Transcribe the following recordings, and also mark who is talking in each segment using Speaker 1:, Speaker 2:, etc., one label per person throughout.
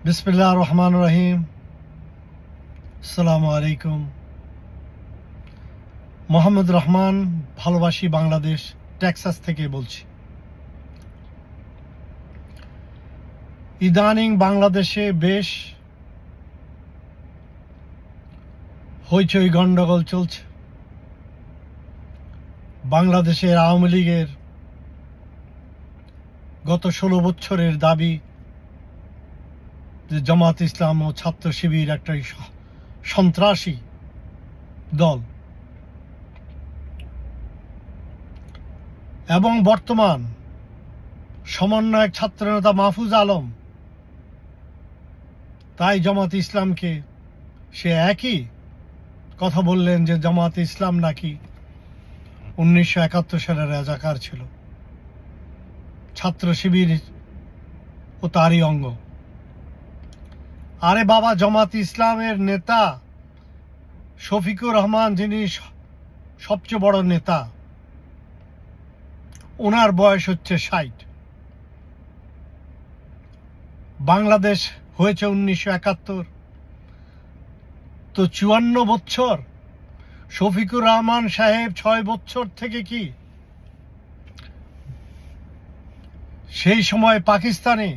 Speaker 1: বিসমিল্লাহির রহমানির রহিম। আসসালামু আলাইকুম। মোহাম্মদ রহমান, ভালোবাসি বাংলাদেশ, টেক্সাস থেকে বলছি। ইদানিং বাংলাদেশে বেশ হইচই গন্ডগোল চলছে। বাংলাদেশের আওয়ামী লীগের গত 16 বছরের দাবি যে জামাত ইসলাম ও ছাত্র শিবির একটা সন্ত্রাসী দল, এবং বর্তমান সমন্বয়ক ছাত্রনেতা মাহফুজ আলম তাই জামাত ইসলামকে সে একই কথা বললেন যে জামাত ইসলাম নাকি 1971 সালের রাজাকার ছিল, ছাত্র শিবির ও তারই অঙ্গ। আরে বাবা, জামাত ইসলামের নেতা শফিকুর রহমান, যিনি সবচেয়ে বড় নেতা, ওনার বয়স হচ্ছে 60। বাংলাদেশ হয়েছে 1971, তো 54 বছর। শফিকুর রহমান সাহেব 6 বছর থেকে কি সেই সময় পাকিস্তানে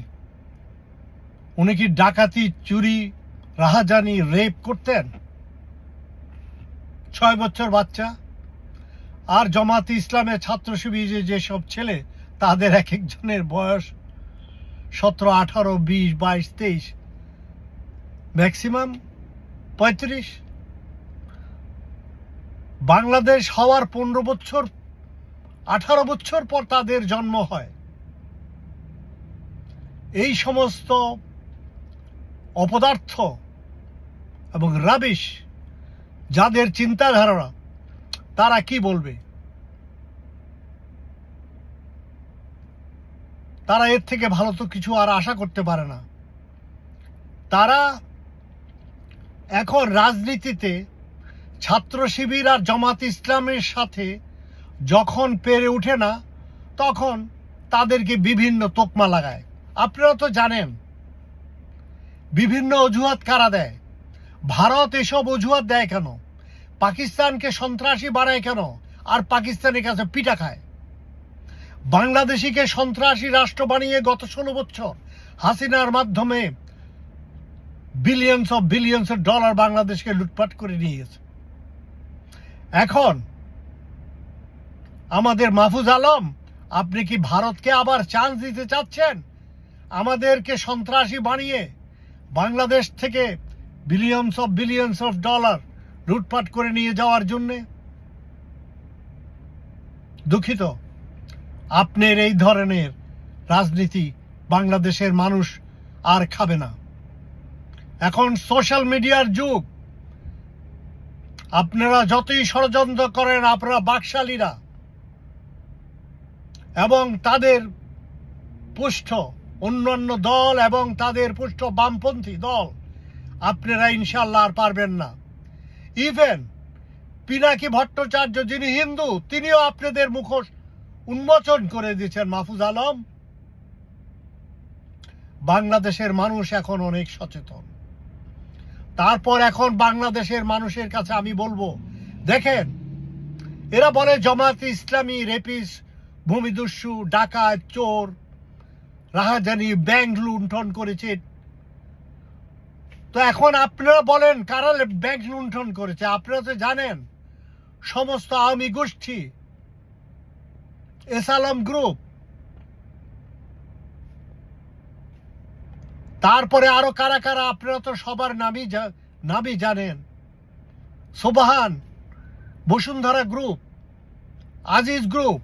Speaker 1: উনি কি ডাকাতি, চুরি, রাহাজানি, রেপ করতেন? 6 বছর বাচ্চা। আর জামাত ইসলামের ছাত্র শিবিরে যেসব ছেলে, তাদের এক একজনের বয়স 17, 18, 20, 22, 23, ম্যাক্সিমাম 35। বাংলাদেশ হওয়ার 15 বছর, 18 বছর পর তাদের জন্ম হয়। এই সমস্ত অপদার্থ এবং রাবিশ যাদের চিন্তাধারা, তারা কি বলবে? তারা এর থেকে ভালো তো কিছু আর আশা করতে পারে না। তারা এখন রাজনীতিতে ছাত্র শিবির আর জামাত ইসলামের সাথে যখন পেরে ওঠে না, তখন তাদেরকে বিভিন্ন তোকমা লাগায়। আপনারা তো জানেন বিভিন্ন অজুহাত কারা দেয়। ভারত এসব অজুহাত দেয় কেন? পাকিস্তানকে সন্ত্রাসী বানায় কেন? আর পাকিস্তানের কাছে পিটা খায়। বাংলাদেশিকে সন্ত্রাসী রাষ্ট্র বানিয়ে গত 16 বছর হাসিনার মাধ্যমে বিলিয়ন্স অফ ডলার বাংলাদেশকে লুটপাট করে নিয়ে গেছে। এখন আমাদের মাহফুজ আলম, আপনি কি ভারতকে আবার চান্স দিতে চাচ্ছেন আমাদেরকে সন্ত্রাসী বানিয়ে বাংলাদেশ থেকে বিলিয়ন্স অফ ডলার লুটপাট করে নিয়ে যাওয়ার জন্যে? দুঃখিত, আপনার এই ধরনের রাজনীতি বাংলাদেশের মানুষ আর খাবে না। এখন সোশ্যাল মিডিয়ার যুগ। আপনারা যতই ষড়যন্ত্র করেন, আপনারা বাকশালীরা এবং তাদের পুষ্ট অন্যান্য দল এবং তাদের পুষ্ট বামপন্থী দল, আপনারা ইনশাল্লাহ আর পারবেন না। ইভেন পিনাকি ভট্টাচার্য, যিনি হিন্দু, তিনিও আপনাদের মুখোশ উন্মোচন করে দিয়েছেন। মাহফুজ আলম, বাংলাদেশের মানুষ এখন অনেক সচেতন। তারপর এখন বাংলাদেশের মানুষের কাছে আমি বলবো, দেখেন, এরা বলে জামাত ইসলামী রেপিস, ভূমিদস্যু, ডাকাত, চোর, রাহাজানি, ব্যাংক লুণ্ঠন করেছে। তো এখন আপনারা বলেন কারা ব্যাংক লুণ্ঠন করেছে? আপনারা তো জানেন সমস্ত আওয়ামী গোষ্ঠী, এস আলম গ্রুপ, তারপরে আরো কারা কারা, আপনারা তো সবার নামই জানেন। সোবাহান, বসুন্ধরা গ্রুপ, আজিজ গ্রুপ,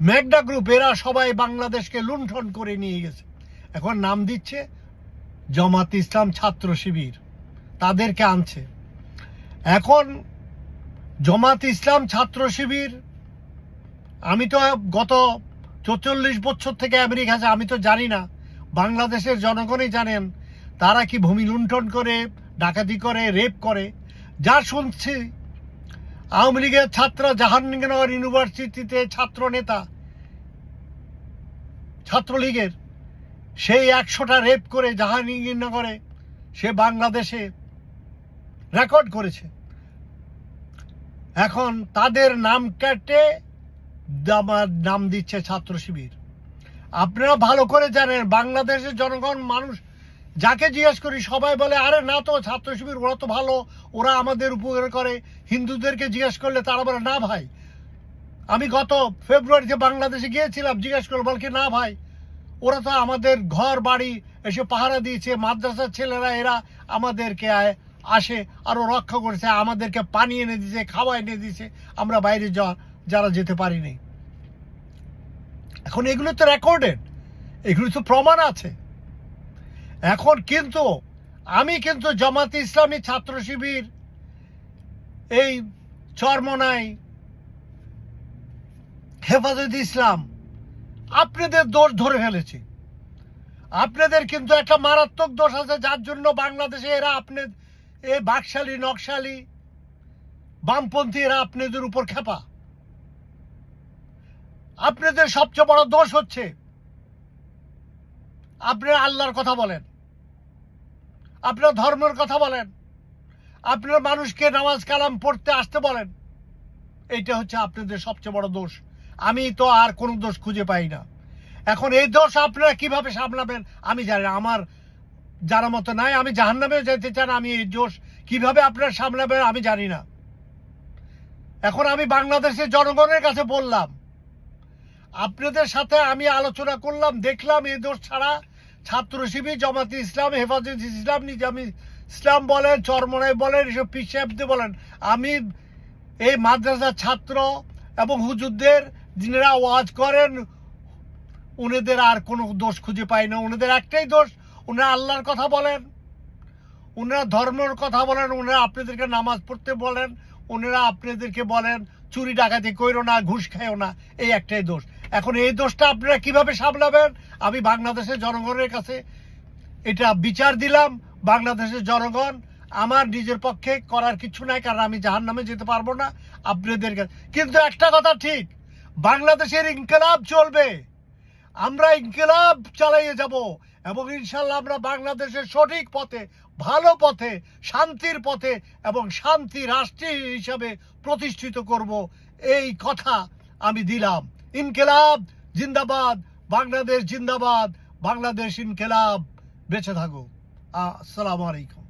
Speaker 1: মেঘনা গ্রুপ, এরা সবাই বাংলাদেশকে লুণ্ঠন করে নিয়ে গেছে। এখন নাম দিচ্ছে জামাত ইসলাম ছাত্র শিবির, তাদেরকে আনছে। এখন জামাত ইসলাম ছাত্র শিবির, আমি তো গত 44 বছর থেকে আমেরিকা আছে, আমি তো জানি না। বাংলাদেশের জনগণই জানেন তারা কি ভূমি লুণ্ঠন করে, ডাকাতি করে, রেপ করে। যা শুনছি, আওয়ামী লীগের ছাত্র, জাহাঙ্গীরনগর ইউনিভার্সিটিতে ছাত্র নেতা, ছাত্রলীগের সেই 100টা রেপ করে জাহাঙ্গীরনগরে সে বাংলাদেশে রেকর্ড করেছে। এখন তাদের নাম কেটে নাম দিচ্ছে ছাত্র শিবির। আপনারা ভালো করে জানেন বাংলাদেশের জনগণ মানুষ যাকে জিজ্ঞেস করি সবাই বলে আরে না তো ছাত্র শিবির ওরা তো ভালো, ওরা আমাদের উপকার করে। হিন্দুদেরকে জিজ্ঞেস করলে তারা বলে না ভাই, আমি গত ফেব্রুয়ারিতে বাংলাদেশে গিয়েছিলাম, জিজ্ঞেস করলো বল কি না ভাই ওরা তো আমাদের ঘর বাড়ি এসে পাহারা দিয়েছে, মাদ্রাসার ছেলেরা এরা আমাদেরকে আসে আরও রক্ষা করেছে, আমাদেরকে পানি এনে দিয়েছে, খাওয়া এনে দিয়েছে, আমরা বাইরে যারা যেতে পারিনি। এখন এগুলো তো রেকর্ডেড, এগুলো তো প্রমাণ আছে। এখন কিন্তু আমি কিন্তু জামাতে ইসলামী, ছাত্র শিবির, এই চরমনাই, হেফাজতে ইসলাম আপনাদের দোষ ধরে ফেলেছি। আপনাদের কিন্তু একটা মারাত্মক দোষ আছে, যার জন্য বাংলাদেশে এরা আপনাদের এই বাকশালী নকশালী বামপন্থী এরা আপনাদের উপর খেপা। আপনাদের সবচেয়ে বড় দোষ হচ্ছে আপনারা আল্লাহর কথা বলেন, আপনারা ধর্মের কথা বলেন, আপনারা মানুষকে নামাজ কালাম পড়তে আসতে বলেন। এইটা হচ্ছে আপনাদের সবচেয়ে বড় দোষ। আমি তো আর কোনো দোষ খুঁজে পাই না। এখন এই দোষ আপনারা কিভাবে সামলাবেন আমি জানি না, আমার জানার মতো নাই। আমি জাহান্নামেও যেতে চান, আমি এই দোষ কিভাবে আপনারা সামলাবেন আমি জানি না। এখন আমি বাংলাদেশের জনগণের কাছে বললাম, আপনাদের সাথে আমি আলোচনা করলাম, দেখলাম এই দোষ ছাড়া ছাত্র শিবির, জামাতে ইসলাম, হেফাজতে ইসলাম, নিজামী ইসলাম বলেন, চরমনাই বলেন, এসব পীর সাহেবদের বলেন, আমি এই মাদ্রাসার ছাত্র এবং হুজুরদের যিনারা ওয়াজ করেন উনাদের আর কোনো দোষ খুঁজে পাই না। উনাদের একটাই দোষ, উনারা আল্লাহর কথা বলেন, উনারা ধর্মের কথা বলেন, উনারা আপনাদেরকে নামাজ পড়তে বলেন, উনারা আপনাদেরকে বলেন চুরি ডাকাতি কইরো না, ঘুষ খাইও না, এই একটাই দোষ। এখন এই দোষটা আপনারা কিভাবে সামলাবেন আমি বাংলাদেশের জনগণের কাছে এটা বিচার দিলাম। বাংলাদেশের জনগণ, আমার নিজের পক্ষে করার কিছু নাই, কারণ আমি জাহান্নামে যেতে পারবো না আপনাদের কাছে। কিন্তু একটা কথা ঠিক, বাংলাদেশের ইনকিলাব চলবে, আমরা ইনকিলাব চালিয়ে যাব এবং ইনশাল্লাহ আমরা বাংলাদেশের সঠিক পথে, ভালো পথে, শান্তির পথে এবং শান্তি রাষ্ট্র হিসাবে প্রতিষ্ঠিত করব, এই কথা আমি দিলাম। ইনকিলাব জিন্দাবাদ, বাংলাদেশ জিন্দাবাদ, বাংলাদেশ ইনকিলাব বেঁচে থাকুক। আসসালামু আলাইকুম।